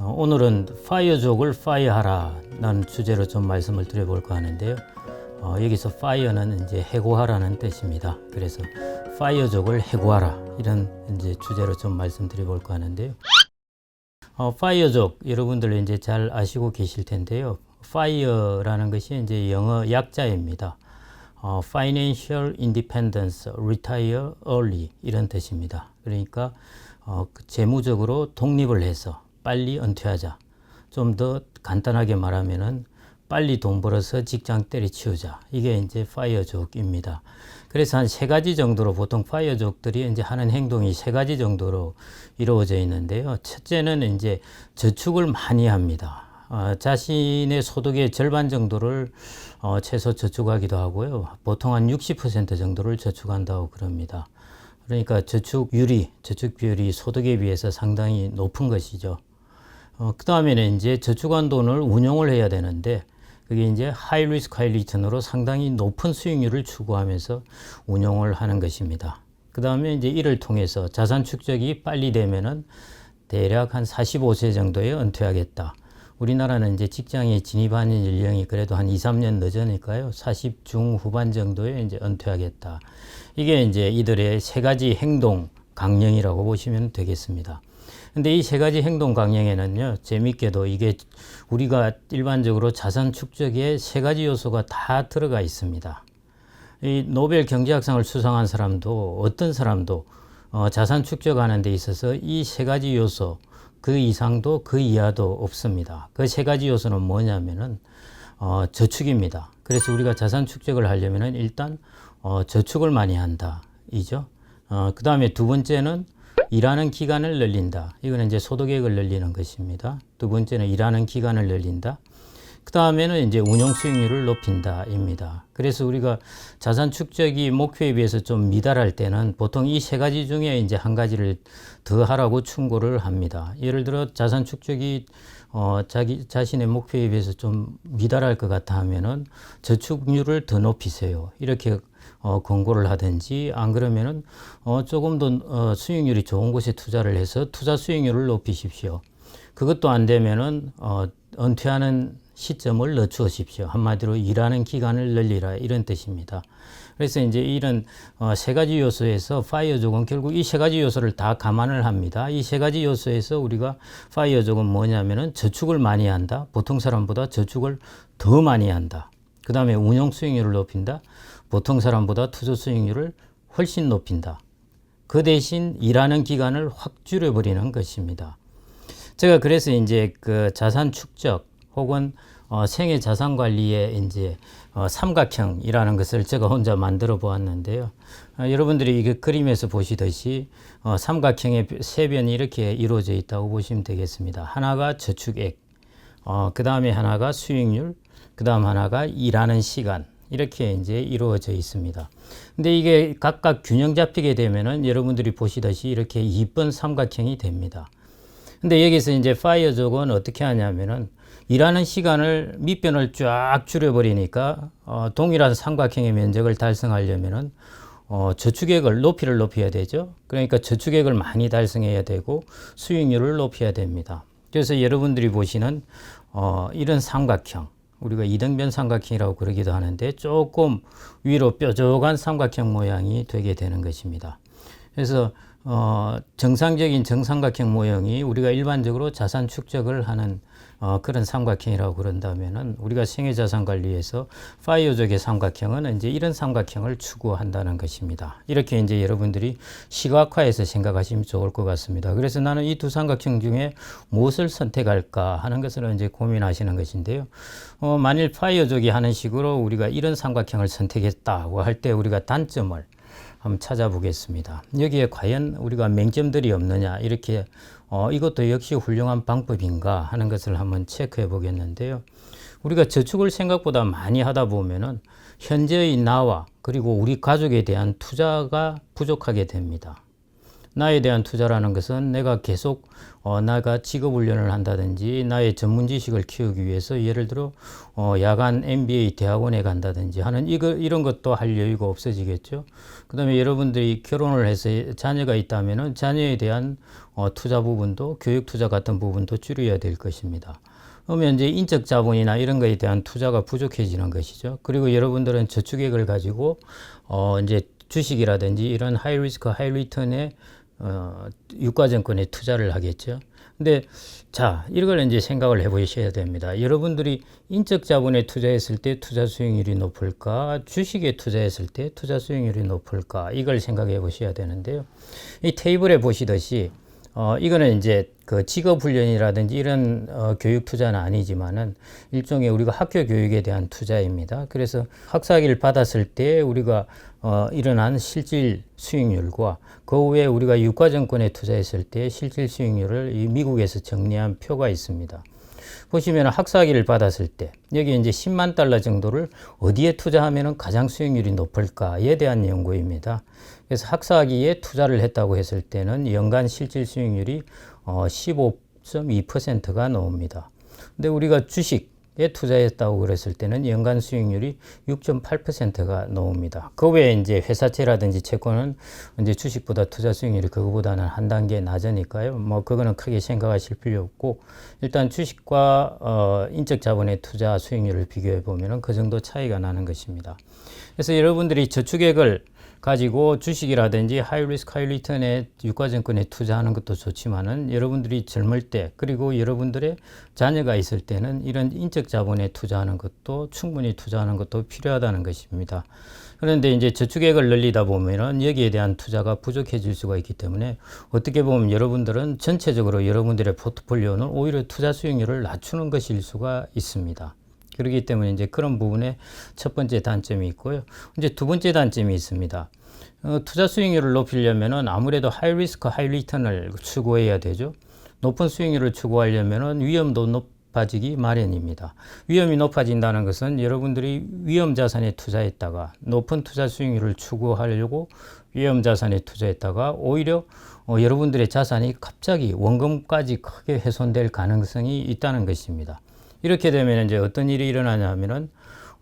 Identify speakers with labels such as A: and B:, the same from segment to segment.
A: 오늘은 파이어족을 파이어하라 라는 주제로 좀 말씀을 드려볼까 하는데요. 여기서 파이어는 이제 해고하라는 뜻입니다. 그래서 파이어족을 해고하라 이런 이제 주제로 좀 말씀드려볼까 하는데요. 파이어족 여러분들 이제 잘 아시고 계실 텐데요. 파이어라는 것이 이제 영어 약자입니다. Financial Independence, Retire Early 이런 뜻입니다. 그러니까 재무적으로 독립을 해서 빨리 은퇴하자. 좀 더 간단하게 말하면은 빨리 돈 벌어서 직장 때려치우자. 이게 이제 파이어족입니다. 그래서 한 세 가지 정도로 보통 파이어족들이 이제 하는 행동이 세 가지 정도로 이루어져 있는데요. 첫째는 이제 저축을 많이 합니다. 자신의 소득의 절반 정도를 최소 저축하기도 하고요. 보통 한 60% 정도를 저축한다고 그럽니다. 그러니까 저축 비율이 소득에 비해서 상당히 높은 것이죠. 그 다음에는 이제 저축한 돈을 운용을 해야 되는데, 그게 이제 하이 리스크 하이 리턴으로 상당히 높은 수익률을 추구하면서 운용을 하는 것입니다. 그 다음에 이제 이를 통해서 자산 축적이 빨리 되면은 대략 한 45세 정도에 은퇴하겠다. 우리나라는 이제 직장에 진입하는 연령이 그래도 한 2, 3년 늦으니까요. 40 중후반 정도에 이제 은퇴하겠다. 이게 이제 이들의 세 가지 행동 강령이라고 보시면 되겠습니다. 근데 이 세 가지 행동 강령에는요, 재밌게도 이게 우리가 일반적으로 자산 축적에 세 가지 요소가 다 들어가 있습니다. 이 노벨 경제학상을 수상한 사람도 어떤 사람도 자산 축적하는 데 있어서 이 세 가지 요소 그 이상도 그 이하도 없습니다. 그 세 가지 요소는 뭐냐면은 저축입니다. 그래서 우리가 자산 축적을 하려면은 일단 저축을 많이 한다 이죠. 그 다음에 두 번째는 일하는 기간을 늘린다. 이거는 이제 소득액을 늘리는 것입니다. 두 번째는 일하는 기간을 늘린다. 그 다음에는 이제 운용 수익률을 높인다입니다. 그래서 우리가 자산 축적이 목표에 비해서 좀 미달할 때는 보통 이 세 가지 중에 이제 한 가지를 더 하라고 충고를 합니다. 예를 들어 자산 축적이 자신의 목표에 비해서 좀 미달할 것 같아 하면은 저축률을 더 높이세요. 이렇게 권고를 하든지, 안 그러면은 조금 더 수익률이 좋은 곳에 투자를 해서 투자 수익률을 높이십시오. 그것도 안 되면은 은퇴하는 시점을 늦추십시오. 한마디로 일하는 기간을 늘리라 이런 뜻입니다. 그래서 이제 이런 세 가지 요소에서 파이어족은 결국 이 세 가지 요소를 다 감안을 합니다. 이 세 가지 요소에서 우리가 파이어족은 뭐냐면은 저축을 많이 한다. 보통 사람보다 저축을 더 많이 한다. 그 다음에 운용 수익률을 높인다. 보통 사람보다 투자 수익률을 훨씬 높인다. 그 대신 일하는 기간을 확 줄여버리는 것입니다. 제가 그래서 이제 그 자산 축적 혹은 생애 자산 관리의 이제 삼각형이라는 것을 제가 혼자 만들어 보았는데요. 여러분들이 이게 그림에서 보시듯이 삼각형의 세 변이 이렇게 이루어져 있다고 보시면 되겠습니다. 하나가 저축액, 그 다음에 하나가 수익률, 그 다음 하나가 일하는 시간. 이렇게 이제 이루어져 있습니다. 근데 이게 각각 균형 잡히게 되면은 여러분들이 보시듯이 이렇게 이쁜 삼각형이 됩니다. 근데 여기서 이제 파이어족은 어떻게 하냐면은 일하는 시간을 밑변을 쫙 줄여버리니까 동일한 삼각형의 면적을 달성하려면은 저축액을 높여야 되죠. 그러니까 저축액을 많이 달성해야 되고 수익률을 높여야 됩니다. 그래서 여러분들이 보시는 이런 삼각형, 우리가 이등변 삼각형이라고 그러기도 하는데 조금 위로 뾰족한 삼각형 모양이 되게 되는 것입니다. 그래서 정상적인 정삼각형 모형이 우리가 일반적으로 자산 축적을 하는 그런 삼각형이라고 그런다면은 우리가 생애자산 관리에서 파이어족의 삼각형은 이제 이런 삼각형을 추구한다는 것입니다. 이렇게 이제 여러분들이 시각화해서 생각하시면 좋을 것 같습니다. 그래서 나는 이 두 삼각형 중에 무엇을 선택할까 하는 것을 이제 고민하시는 것인데요. 만일 파이어족이 하는 식으로 우리가 이런 삼각형을 선택했다고 할 때 우리가 단점을 한번 찾아보겠습니다. 여기에 과연 우리가 맹점들이 없느냐, 이렇게 이것도 역시 훌륭한 방법인가 하는 것을 한번 체크해 보겠는데요. 우리가 저축을 생각보다 많이 하다 보면은 현재의 나와 그리고 우리 가족에 대한 투자가 부족하게 됩니다. 나에 대한 투자라는 것은 내가 계속 나가 직업 훈련을 한다든지 나의 전문 지식을 키우기 위해서 예를 들어 야간 MBA 대학원에 간다든지 하는 이런 것도 할 여유가 없어지겠죠. 그다음에 여러분들이 결혼을 해서 자녀가 있다면은 자녀에 대한 투자 부분도 교육 투자 같은 부분도 줄여야 될 것입니다. 그러면 이제 인적 자본이나 이런 거에 대한 투자가 부족해지는 것이죠. 그리고 여러분들은 저축액을 가지고 이제 주식이라든지 이런 하이 리스크 하이 리턴의 유가증권에 투자를 하겠죠. 근데 자, 이걸 이제 생각을 해 보셔야 됩니다. 여러분들이 인적 자본에 투자했을 때 투자 수익률이 높을까? 주식에 투자했을 때 투자 수익률이 높을까? 이걸 생각해 보셔야 되는데요. 이 테이블에 보시듯이 이거는 이제 그 직업 훈련이라든지 이런 교육 투자는 아니지만은 일종의 우리가 학교 교육에 대한 투자입니다. 그래서 학사학위를 받았을 때 우리가 일어난 실질 수익률과 그 후에 우리가 유가증권에 투자했을 때 실질 수익률을 이 미국에서 정리한 표가 있습니다. 보시면 학사학위를 받았을 때 여기 이제 10만 달러 정도를 어디에 투자하면 가장 수익률이 높을까에 대한 연구입니다. 그래서 학사학위에 투자를 했다고 했을 때는 연간 실질 수익률이 15.2%가 나옵니다. 근데 우리가 주식에 투자했다고 그랬을 때는 연간 수익률이 6.8%가 나옵니다. 그 외에 이제 회사채라든지 채권은 이제 주식보다 투자 수익률이 그거보다는 한 단계 낮으니까요. 뭐 그거는 크게 생각하실 필요 없고 일단 주식과 인적 자본의 투자 수익률을 비교해 보면은 그 정도 차이가 나는 것입니다. 그래서 여러분들이 저축액을 가지고 주식이라든지 하이 리스크 하이 리턴의 유가증권에 투자하는 것도 좋지만은 여러분들이 젊을 때 그리고 여러분들의 자녀가 있을 때는 이런 인적 자본에 투자하는 것도 충분히 투자하는 것도 필요하다는 것입니다. 그런데 이제 저축액을 늘리다 보면은 여기에 대한 투자가 부족해질 수가 있기 때문에 어떻게 보면 여러분들은 전체적으로 여러분들의 포트폴리오는 오히려 투자 수익률을 낮추는 것일 수가 있습니다. 그렇기 때문에 이제 그런 부분에 첫 번째 단점이 있고요. 이제 두 번째 단점이 있습니다. 투자 수익률을 높이려면은 아무래도 하이 리스크 하이 리턴을 추구해야 되죠. 높은 수익률을 추구하려면은 위험도 높아지기 마련입니다. 위험이 높아진다는 것은 여러분들이 위험 자산에 투자했다가 높은 투자 수익률을 추구하려고 위험 자산에 투자했다가 오히려 여러분들의 자산이 갑자기 원금까지 크게 훼손될 가능성이 있다는 것입니다. 이렇게 되면 이제 어떤 일이 일어나냐면은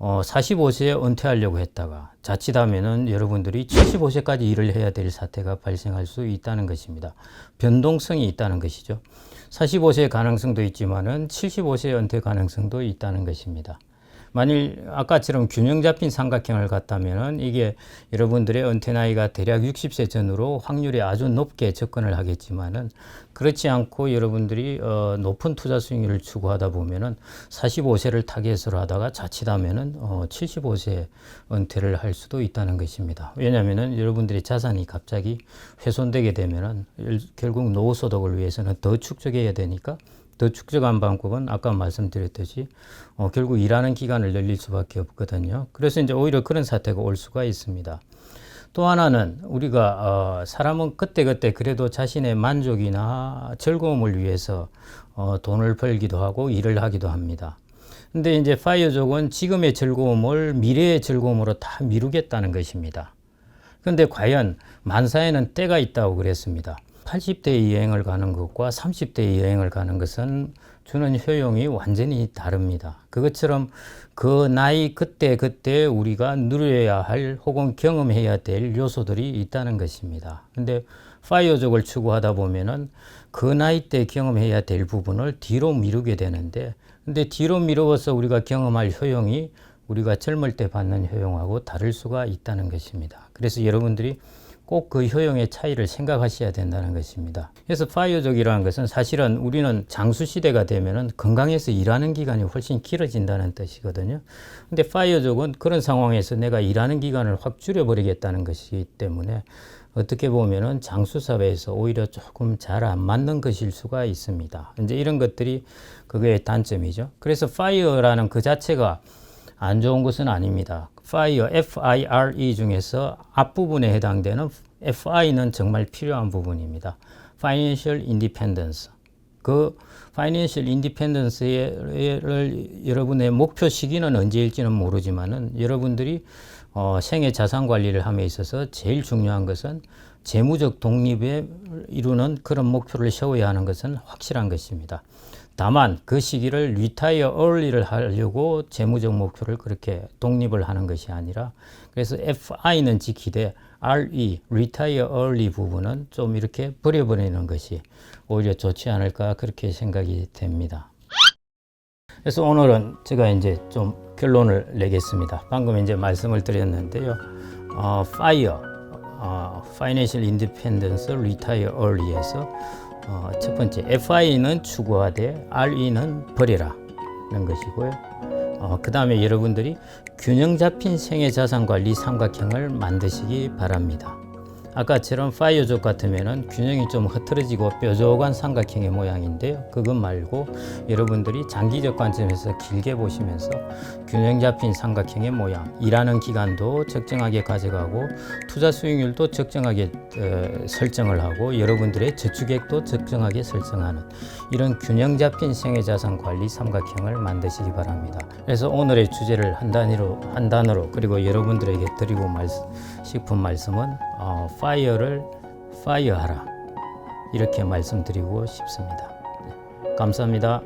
A: 45세에 은퇴하려고 했다가 자칫하면은 여러분들이 75세까지 일을 해야 될 사태가 발생할 수 있다는 것입니다. 변동성이 있다는 것이죠. 45세의 가능성도 있지만은 75세의 은퇴 가능성도 있다는 것입니다. 만일 아까처럼 균형 잡힌 삼각형을 갖다면은 이게 여러분들의 은퇴 나이가 대략 60세 전후로 확률이 아주 높게 접근을 하겠지만은 그렇지 않고 여러분들이 높은 투자 수익률을 추구하다 보면은 45세를 타겟으로 하다가 자칫하면은 75세 은퇴를 할 수도 있다는 것입니다. 왜냐하면은 여러분들의 자산이 갑자기 훼손되게 되면은 결국 노후 소득을 위해서는 더 축적해야 되니까 더 축적한 방법은 아까 말씀드렸듯이 결국 일하는 기간을 늘릴 수밖에 없거든요. 그래서 이제 오히려 그런 사태가 올 수가 있습니다. 또 하나는 우리가 사람은 그때그때 그래도 자신의 만족이나 즐거움을 위해서 돈을 벌기도 하고 일을 하기도 합니다. 근데 이제 파이어족은 지금의 즐거움을 미래의 즐거움으로 다 미루겠다는 것입니다. 그런데 과연 만사에는 때가 있다고 그랬습니다. 80대 여행을 가는 것과 30대 여행을 가는 것은 주는 효용이 완전히 다릅니다. 그것처럼 그 나이 그때 우리가 누려야 할 혹은 경험해야 될 요소들이 있다는 것입니다. 근데 파이어족을 추구하다 보면은 그 나이 때 경험해야 될 부분을 뒤로 미루게 되는데 근데 뒤로 미루어서 우리가 경험할 효용이 우리가 젊을 때 받는 효용하고 다를 수가 있다는 것입니다. 그래서 여러분들이 꼭 그 효용의 차이를 생각하셔야 된다는 것입니다. 그래서 파이어족이라는 것은 사실은 우리는 장수시대가 되면은 건강해서 일하는 기간이 훨씬 길어진다는 뜻이거든요. 근데 파이어족은 그런 상황에서 내가 일하는 기간을 확 줄여버리겠다는 것이기 때문에 어떻게 보면은 장수사회에서 오히려 조금 잘 안 맞는 것일 수가 있습니다. 이제 이런 것들이 그게 단점이죠. 그래서 파이어라는 그 자체가 안 좋은 것은 아닙니다. FIRE, F-I-R-E 중에서 앞부분에 해당되는 FI는 정말 필요한 부분입니다. Financial Independence. 그 Financial Independence를 여러분의 목표 시기는 언제일지는 모르지만은 여러분들이 생애 자산 관리를 함에 있어서 제일 중요한 것은 재무적 독립에 이루는 그런 목표를 세워야 하는 것은 확실한 것입니다. 다만 그 시기를 retire early를 하려고 재무적 목표를 그렇게 독립을 하는 것이 아니라, 그래서 FI는 지키되 RE, retire early 부분은 좀 이렇게 버려버리는 것이 오히려 좋지 않을까 그렇게 생각이 됩니다. 그래서 오늘은 제가 이제 좀 결론을 내겠습니다. 방금 이제 말씀을 드렸는데요. FIRE, Financial Independence Retire Early에서 첫 번째 FI는 추구하되 RE는 버리라는 것이고요. 그 다음에 여러분들이 균형 잡힌 생애 자산 관리 삼각형을 만드시기 바랍니다. 아까처럼 파이어족 같으면은 균형이 좀 흐트러지고 뾰족한 삼각형의 모양인데요. 그것 말고 여러분들이 장기적 관점에서 길게 보시면서 균형 잡힌 삼각형의 모양, 일하는 기간도 적정하게 가져가고 투자 수익률도 적정하게 설정을 하고 여러분들의 저축액도 적정하게 설정하는 이런 균형 잡힌 생애자산 관리 삼각형을 만드시기 바랍니다. 그래서 오늘의 주제를 한 단어로 그리고 여러분들에게 드리고 싶은 말씀은 파이어를 파이어하라, 이렇게 말씀드리고 싶습니다. 감사합니다.